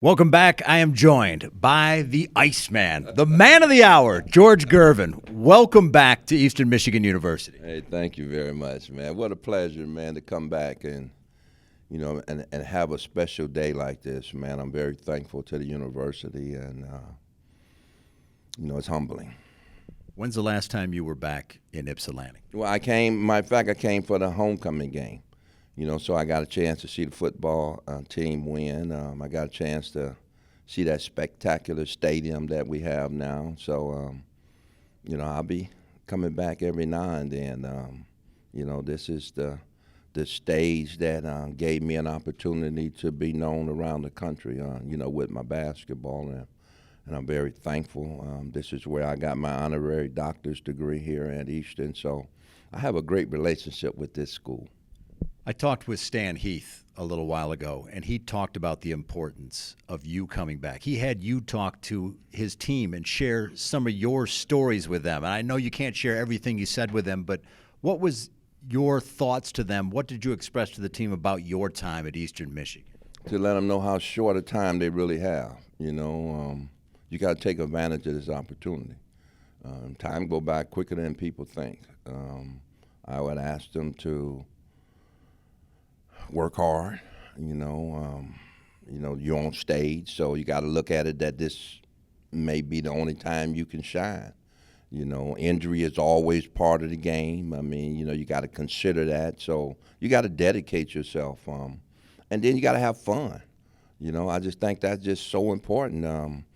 Welcome back. I am joined by the Iceman, the man of the hour, George Gervin. Welcome back to Eastern Michigan University. Hey, thank you very much, man. What a pleasure, man, to come back and and have a special day like this, man. I'm very thankful to the university, and it's humbling. When's the last time you were back in Ypsilanti? Well, I came. Matter of fact, I came for the homecoming game. So I got a chance to see the football team win. I got a chance to see that spectacular stadium that we have now. So, I'll be coming back every now and then. This is the stage that gave me an opportunity to be known around the country, with my basketball. And I'm very thankful. This is where I got my honorary doctor's degree here at Eastern. So I have a great relationship with this school. I talked with Stan Heath a little while ago, and he talked about the importance of you coming back. He had you talk to his team and share some of your stories with them. And I know you can't share everything you said with them, but what was your thoughts to them? What did you express to the team about your time at Eastern Michigan? To let them know how short a time they really have. You got to take advantage of this opportunity. Time go by quicker than people think. I would ask them to work hard. You're on stage, so you got to look at it that this may be the only time you can shine. Injury is always part of the game. I mean, you got to consider that. So you got to dedicate yourself, and then you got to have fun. I just think that's just so important.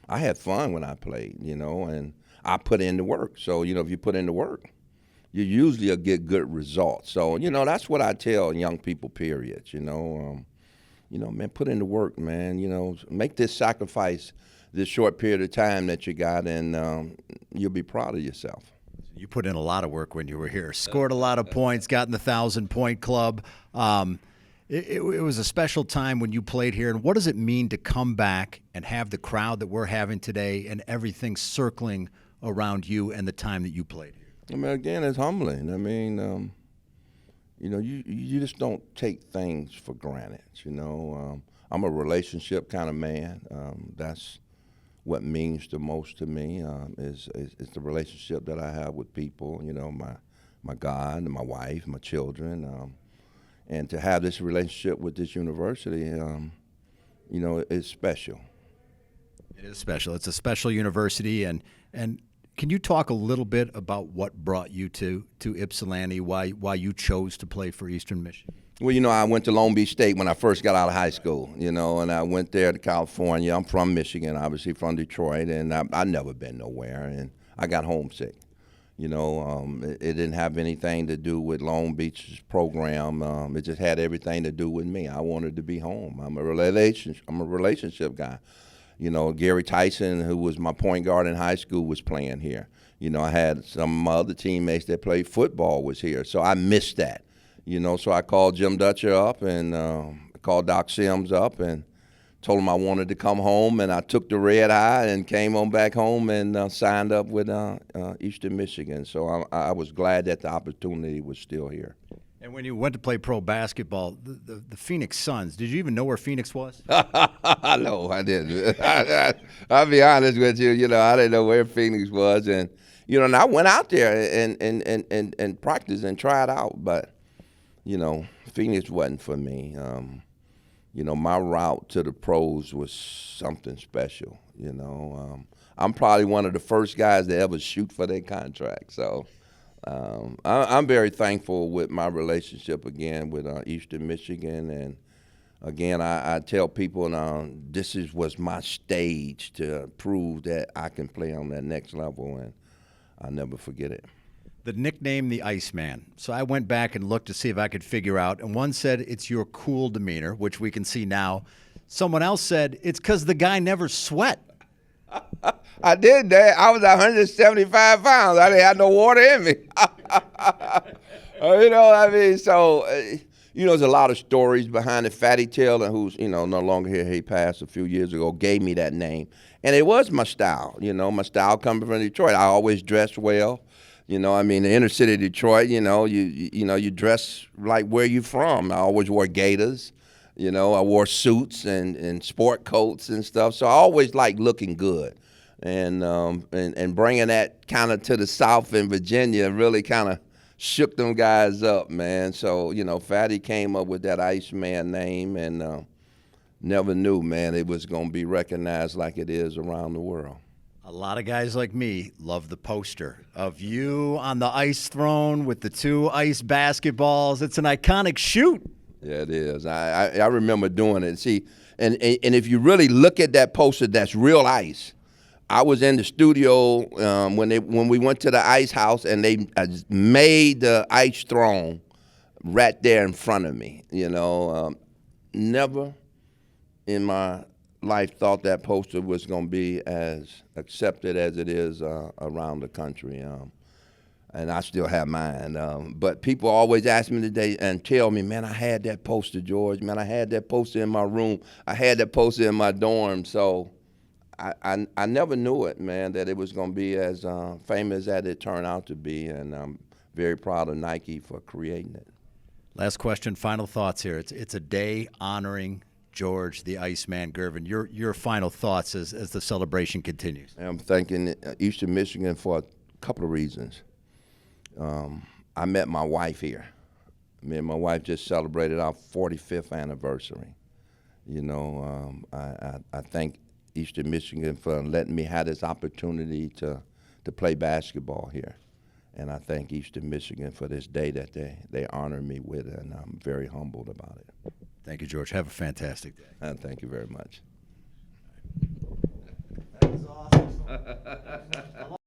I had fun when I played, and I put in the work. So if you put in the work, you usually will get good results. So, that's what I tell young people, period. Man, put in the work, man. Make this sacrifice this short period of time that you got, and you'll be proud of yourself. You put in a lot of work when you were here. Scored a lot of points, got in the 1,000-point club. It was a special time when you played here. And what does it mean to come back and have the crowd that we're having today and everything circling around you and the time that you played here? I mean, again, it's humbling. I mean, you just don't take things for granted. I'm a relationship kind of man. That's what means the most to me is the relationship that I have with people. My God, my wife, my children, and to have this relationship with this university, is special. It is special. It's a special university, and can you talk a little bit about what brought you to Ypsilanti, why you chose to play for Eastern Michigan? Well, I went to Long Beach State when I first got out of high school, and I went there to California. I'm from Michigan, obviously from Detroit, and I've never been nowhere, and I got homesick. It didn't have anything to do with Long Beach's program. It just had everything to do with me. I wanted to be home. I'm a relationship guy. Gary Tyson, who was my point guard in high school, was playing here. I had some of my other teammates that played football was here, so I missed that. So I called Jim Dutcher up and called Doc Sims up and told him I wanted to come home, and I took the red eye and came on back home and signed up with Eastern Michigan. So I was glad that the opportunity was still here. And when you went to play pro basketball, the Phoenix Suns, did you even know where Phoenix was? No, I didn't. I'll be honest with you. I didn't know where Phoenix was, and and I went out there and practiced and tried out, but Phoenix wasn't for me. My route to the pros was something special. I'm probably one of the first guys to ever shoot for their contract, so. I'm very thankful with my relationship again with Eastern Michigan, and again I tell people now this was my stage to prove that I can play on that next level, and I'll never forget it. The nickname, the Iceman. So I went back and looked to see if I could figure out, and one said it's your cool demeanor, which we can see now. Someone else said it's because the guy never sweat. I did that. I was 175 pounds. I didn't have no water in me. So, there's a lot of stories behind it. Fatty Taylor, who's, no longer here, he passed a few years ago, gave me that name. And it was my style, my style coming from Detroit. I always dressed well. The inner city of Detroit, you dress like where you're from. I always wore gaiters. You know, I wore suits and sport coats and stuff. So I always liked looking good. And bringing that kind of to the South in Virginia really kind of shook them guys up, man. So, you know, Fatty came up with that Iceman name, and never knew, man, it was going to be recognized like it is around the world. A lot of guys like me love the poster of you on the ice throne with the 2 ice basketballs. It's an iconic shoot. Yeah, it is. I remember doing it. See, and if you really look at that poster, that's real ice. I was in the studio when we went to the ice house, and they made the ice throne right there in front of me. You know, never in my life thought that poster was going to be as accepted as it is around the country. And I still have mine. But people always ask me today and tell me, man, I had that poster, George. Man, I had that poster in my room. I had that poster in my dorm. So I never knew it, man, that it was going to be as famous as it turned out to be. And I'm very proud of Nike for creating it. Last question, final thoughts here. It's a day honoring George, the Iceman Gervin. Your final thoughts as the celebration continues. I'm thanking Eastern Michigan for a couple of reasons. I met my wife here. Me and my wife just celebrated our 45th anniversary. You know, I thank Eastern Michigan for letting me have this opportunity to play basketball here. And I thank Eastern Michigan for this day that they honor me with, and I'm very humbled about it. Thank you, George. Have a fantastic day. Thank you very much. That was awesome.